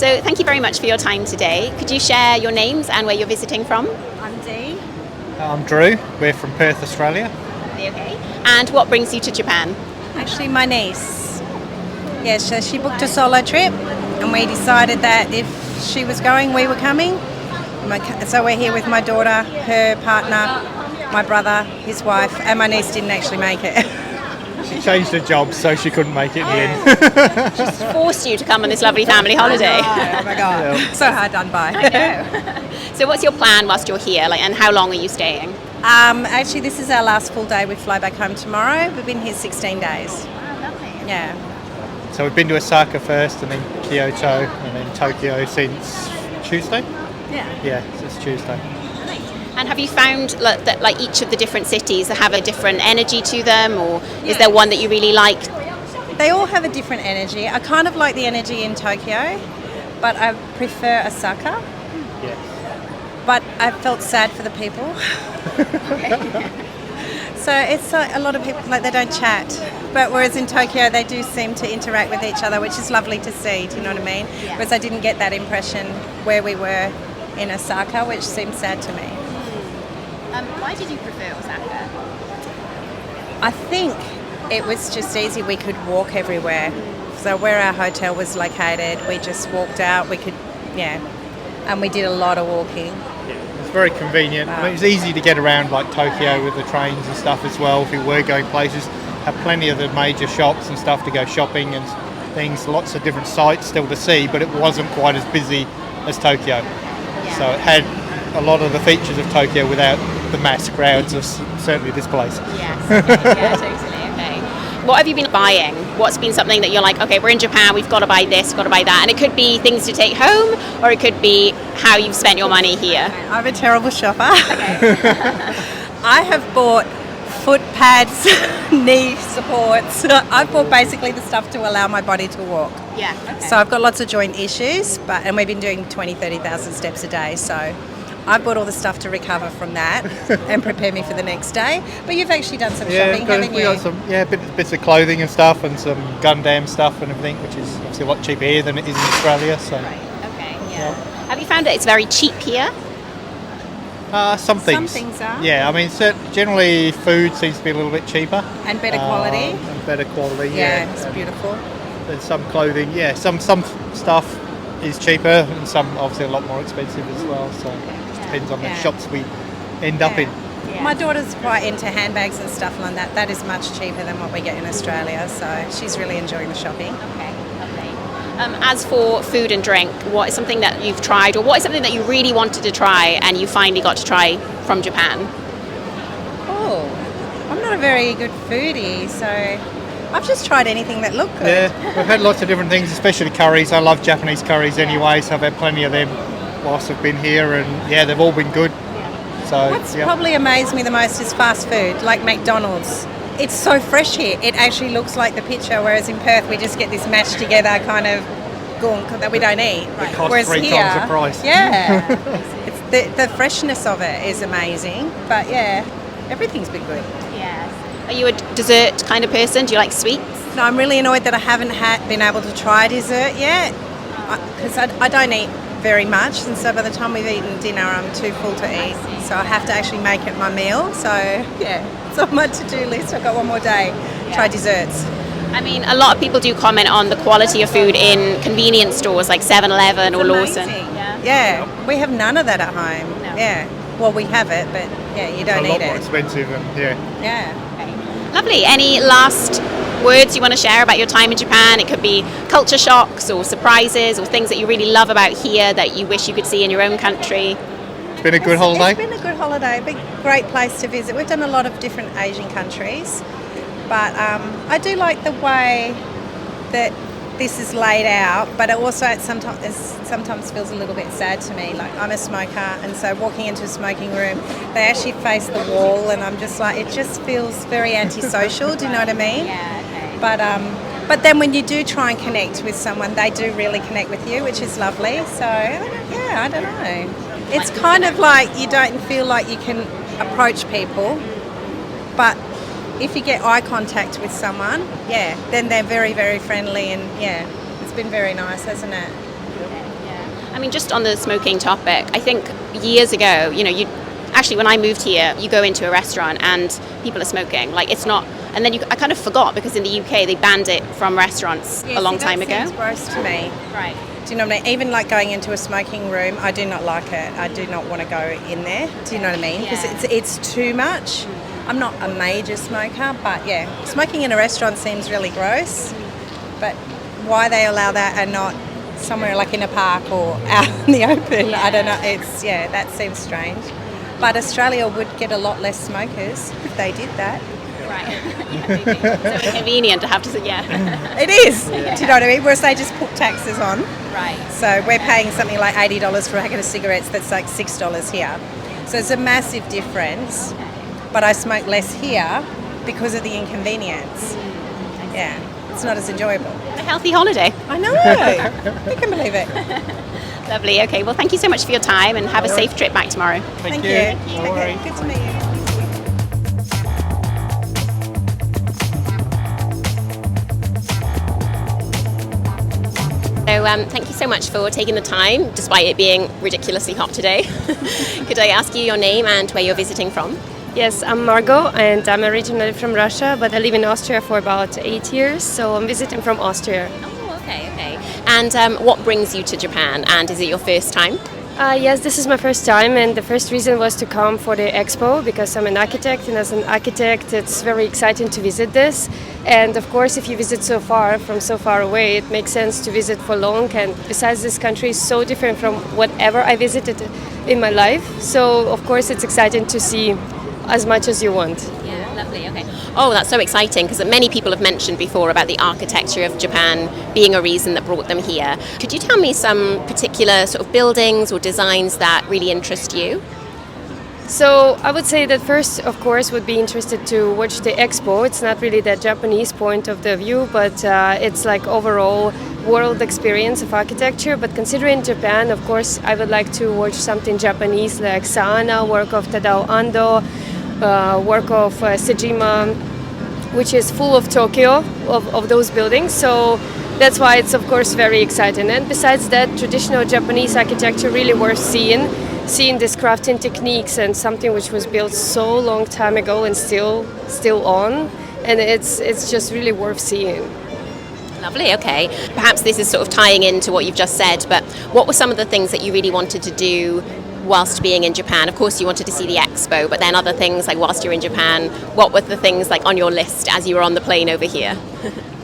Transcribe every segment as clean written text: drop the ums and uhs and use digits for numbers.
So thank you very much for your time today. Could you share your names and where you're visiting from? I'm Dee. I'm Drew. We're from Perth, Australia. Okay. And what brings you to Japan? Actually, my niece. Yeah, so she booked a solo trip, and we decided that if she was going, we were coming. So we're here with my daughter, her partner, my brother, his wife, and my niece didn't actually make it. She changed her job, so she couldn't make it in the end. She's forced you to come on this lovely family holiday. Oh my God. Yeah. So hard done by. I know. So what's your plan whilst you're here? And how long are you staying? Actually, this is our last full day. We fly back home tomorrow. We've been here 16 days. Wow, lovely. Yeah. So we've been to Osaka first, and then Kyoto, and then Tokyo since Tuesday. Yeah, since Tuesday. And have you found that each of the different cities have a different energy to them, or is there one that you really like? They all have a different energy. I kind of like the energy in Tokyo, but I prefer Osaka. Yeah. But I felt sad for the people. So it's like a lot of people, they don't chat. But whereas in Tokyo, they do seem to interact with each other, which is lovely to see, do you know what I mean? Yeah. Whereas I didn't get that impression where we were in Osaka, which seemed sad to me. Why did you prefer Osaka? I think it was just easy. We could walk everywhere. So where our hotel was located, we just walked out. And we did a lot of walking. It's very convenient. I mean, it's easy to get around like Tokyo with the trains and stuff as well. If we were going places, have plenty of the major shops and stuff to go shopping and things. Lots of different sights still to see, but it wasn't quite as busy as Tokyo. So it had a lot of the features of Tokyo without the mass crowds of certainly this place. Yes. Yeah, totally. Okay. What have you been buying? What's been something that you're like, okay, we're in Japan, we've got to buy this, got to buy that, and it could be things to take home, or it could be how you've spent your money here. I'm a terrible shopper. I have bought foot pads, knee supports. I've bought basically the stuff to allow my body to walk. Yeah. Okay. So I've got lots of joint issues, and we've been doing 30,000 steps a day. So I bought all the stuff to recover from that and prepare me for the next day. But you've actually done some shopping, haven't you? We got some bits of clothing and stuff, and some Gundam stuff and everything, which is obviously a lot cheaper here than it is in Australia. So Right. Okay. Yeah. Have you found that it's very cheap here? some things. Some things are. Yeah, I mean, generally food seems to be a little bit cheaper. And better quality. And better quality. Yeah, it's beautiful. And some clothing, some stuff is cheaper, and some obviously a lot more expensive as well. So it just depends on the shops we end up in. Yeah. My daughter's quite into handbags and stuff like that. That is much cheaper than what we get in Australia, so she's really enjoying the shopping. Okay, lovely. As for food and drink, what is something that you've tried, or what is something that you really wanted to try and you finally got to try from Japan? Oh, I'm not a very good foodie, so I've just tried anything that looked good. Yeah, we've had lots of different things, especially curries. I love Japanese curries anyway, so I've had plenty of them whilst I've been here, and they've all been good. So What's probably amazed me the most is fast food, like McDonald's. It's so fresh here. It actually looks like the picture, whereas in Perth we just get this mashed together kind of gunk that we don't eat. it costs Whereas 3 here, times the price. Yeah, it's the freshness of it is amazing. But everything's been good. Yes. Are you a dessert kind of person? Do you like sweets? No, I'm really annoyed that I haven't been able to try dessert yet, because I don't eat very much, and so by the time we've eaten dinner I'm too full to eat, so I have to actually make it my meal. So it's on my to-do list. I've got one more day. Try desserts. I mean, a lot of people do comment on the quality of food in convenience stores like 7-Eleven or Lawson. Yeah, we have none of that at home. No. Yeah, well, we have it, but you don't It's a lot eat more it. expensive, and Yeah. Lovely. Any last words you want to share about your time in Japan? It could be culture shocks or surprises or things that you really love about here that you wish you could see in your own country. It's been a good holiday. It's been a good holiday. Great place to visit. We've done a lot of different Asian countries, but I do like the way that this is laid out, but it also sometimes feels a little bit sad to me. Like, I'm a smoker, and so walking into a smoking room, they actually face the wall, and I'm just like, it just feels very antisocial. Do you know what I mean? Yeah, okay. But then when you do try and connect with someone, they do really connect with you, which is lovely. So I don't know. It's kind of like you don't feel like you can approach people, but if you get eye contact with someone, then they're very, very friendly, and it's been very nice, hasn't it? I mean, just on the smoking topic, I think years ago, when I moved here, you go into a restaurant and people are smoking. Like, it's not, and then I kind of forgot because in the UK they banned it from restaurants a long time ago. Seems gross to me. Right. Do you know what I mean? Even like going into a smoking room, I do not like it. I do not want to go in there. Do you know what I mean? Because it's too much. I'm not a major smoker, but yeah, smoking in a restaurant seems really gross. But why they allow that and not somewhere like in a park or out in the open, I don't know. That seems strange. But Australia would get a lot less smokers if they did that. Right. So inconvenient to have to say, It is. Do you know what I mean? Whereas they just put taxes on. Right. So we're paying something like $80 for a packet of cigarettes that's like $6 here. So it's a massive difference. But I smoke less here because of the inconvenience. Yeah. It's not as enjoyable. A healthy holiday. I know. I can believe it. Lovely. Okay. Well, thank you so much for your time and have a safe trip back tomorrow. Thank you. No Okay, worries. good to meet you. So thank you so much for taking the time, despite it being ridiculously hot today. Could I ask you your name and where you're visiting from? Yes, I'm Margot and I'm originally from Russia, but I live in Austria for about 8 years, so I'm visiting from Austria. Oh, okay. And what brings you to Japan, and is it your first time? Yes, this is my first time, and the first reason was to come for the expo because I'm an architect, and as an architect it's very exciting to visit this. And of course, if you visit from so far away, it makes sense to visit for long. And besides, this country is so different from whatever I visited in my life, so of course it's exciting to see as much as you want. Yeah, lovely. Okay. Oh, that's so exciting because many people have mentioned before about the architecture of Japan being a reason that brought them here. Could you tell me some particular sort of buildings or designs that really interest you? So I would say that first, of course, would be interested to watch the expo. It's not really the Japanese point of the view, but it's like overall world experience of architecture. But considering Japan, of course, I would like to watch something Japanese like Saana, work of Tadao Ando, work of Sejima, which is full of Tokyo, of those buildings. So that's why it's of course very exciting. And besides that, traditional Japanese architecture really worth seeing these crafting techniques and something which was built so long time ago and still on, and it's just really worth seeing. Lovely, okay. Perhaps this is sort of tying into what you've just said, but what were some of the things that you really wanted to do whilst being in Japan? Of course you wanted to see the expo, but then other things like whilst you're in Japan, what were the things like on your list as you were on the plane over here?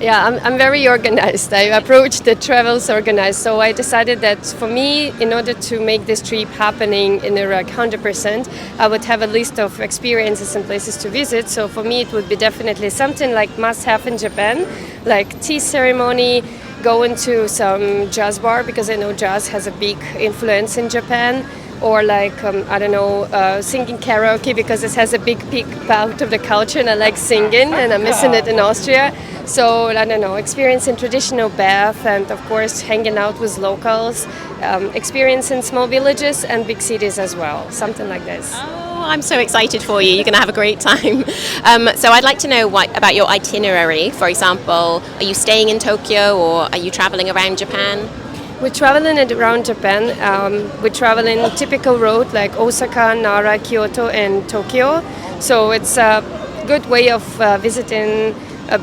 Yeah, I'm very organized. I approached the travels organized, so I decided that for me, in order to make this trip happening in Iraq 100%, I would have a list of experiences and places to visit. So for me, it would be definitely something like must-have in Japan, like tea ceremony, going to some jazz bar, because I know jazz has a big influence in Japan, or like, singing karaoke, because it has a big part of the culture and I like singing and I'm missing it in Austria. So, experiencing traditional bath and of course hanging out with locals, experiencing small villages and big cities as well, something like this. Oh, I'm so excited for you. You're going to have a great time. So I'd like to know about your itinerary. For example, are you staying in Tokyo or are you traveling around Japan? We're traveling around Japan. We're traveling typical road like Osaka, Nara, Kyoto, and Tokyo. So it's a good way of visiting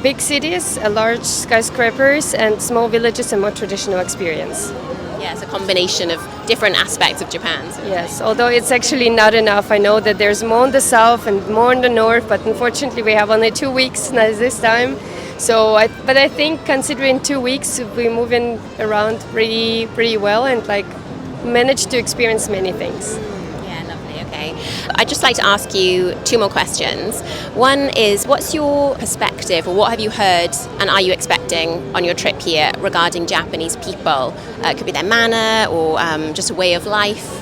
big cities, large skyscrapers, and small villages, and more traditional experience. Yeah, it's a combination of different aspects of Japan. So Yes, although it's actually not enough. I know that there's more in the south and more in the north, but unfortunately we have only 2 weeks this time. So, but I think considering 2 weeks, we're moving around pretty well and like managed to experience many things. Yeah, lovely. Okay. I'd just like to ask you 2 more questions. One is, what's your perspective, or what have you heard and are you expecting on your trip here regarding Japanese people? It could be their manner or just a way of life.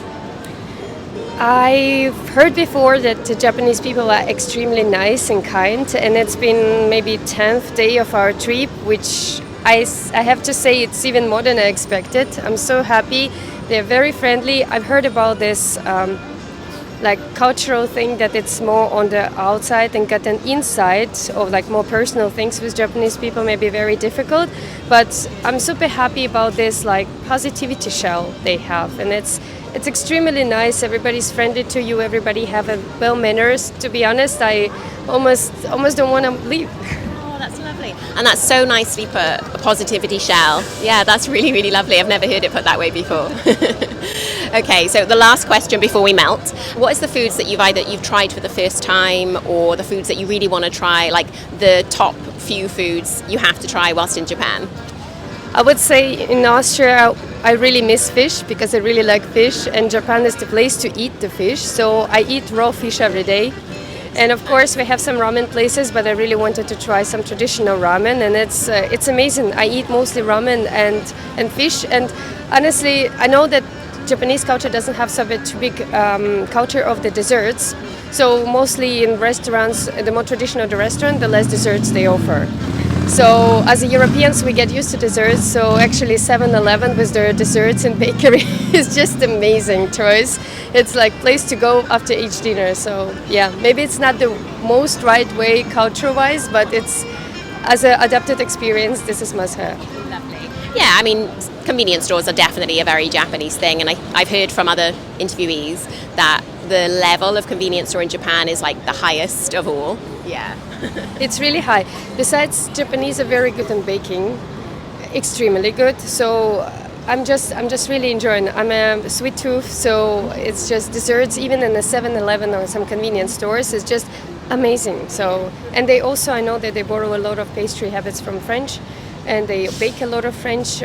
I've heard before that the Japanese people are extremely nice and kind, and it's been maybe 10th day of our trip, which I have to say it's even more than I expected. I'm so happy. They're very friendly. I've heard about this like cultural thing that it's more on the outside and get an insight of like more personal things with Japanese people may be very difficult. But I'm super happy about this like positivity shell they have, and it's extremely nice. Everybody's friendly to you. Everybody have a well manners. To be honest, I almost don't want to leave. Oh, that's lovely. And that's so nicely put, a positivity shell. Yeah, that's really, really lovely. I've never heard it put that way before. Okay, so the last question before we melt. What is the foods that you've tried for the first time, or the foods that you really want to try, like the top few foods you have to try whilst in Japan? I would say in Austria, I really miss fish because I really like fish, and Japan is the place to eat the fish. So I eat raw fish every day. And of course, we have some ramen places, but I really wanted to try some traditional ramen, and it's amazing. I eat mostly ramen and fish, and honestly, I know that Japanese culture doesn't have such a big culture of the desserts. So mostly in restaurants, the more traditional the restaurant, the less desserts they offer. So as Europeans, we get used to desserts. So actually 7-Eleven with their desserts and bakery is just amazing choice. It's like place to go after each dinner. So yeah, maybe it's not the most right way culture-wise, but it's as an adapted experience, this is must-have. Lovely. Yeah, I mean, convenience stores are definitely a very Japanese thing, and I've heard from other interviewees that the level of convenience store in Japan is like the highest of all. Yeah. It's really high. Besides, Japanese are very good in baking, extremely good. So I'm just really enjoying. I'm a sweet tooth, so it's just desserts, even in the 7-Eleven or some convenience stores, is just amazing. So, and they also, I know that they borrow a lot of pastry habits from French, and they bake a lot of French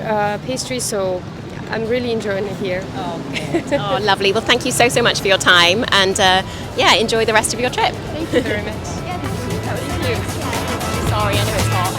pastry. So I'm really enjoying it here. Oh, lovely. Well, thank you so much for your time, and yeah, enjoy the rest of your trip. Thank you very much. Yeah, thank you. Sorry, I know it's hot.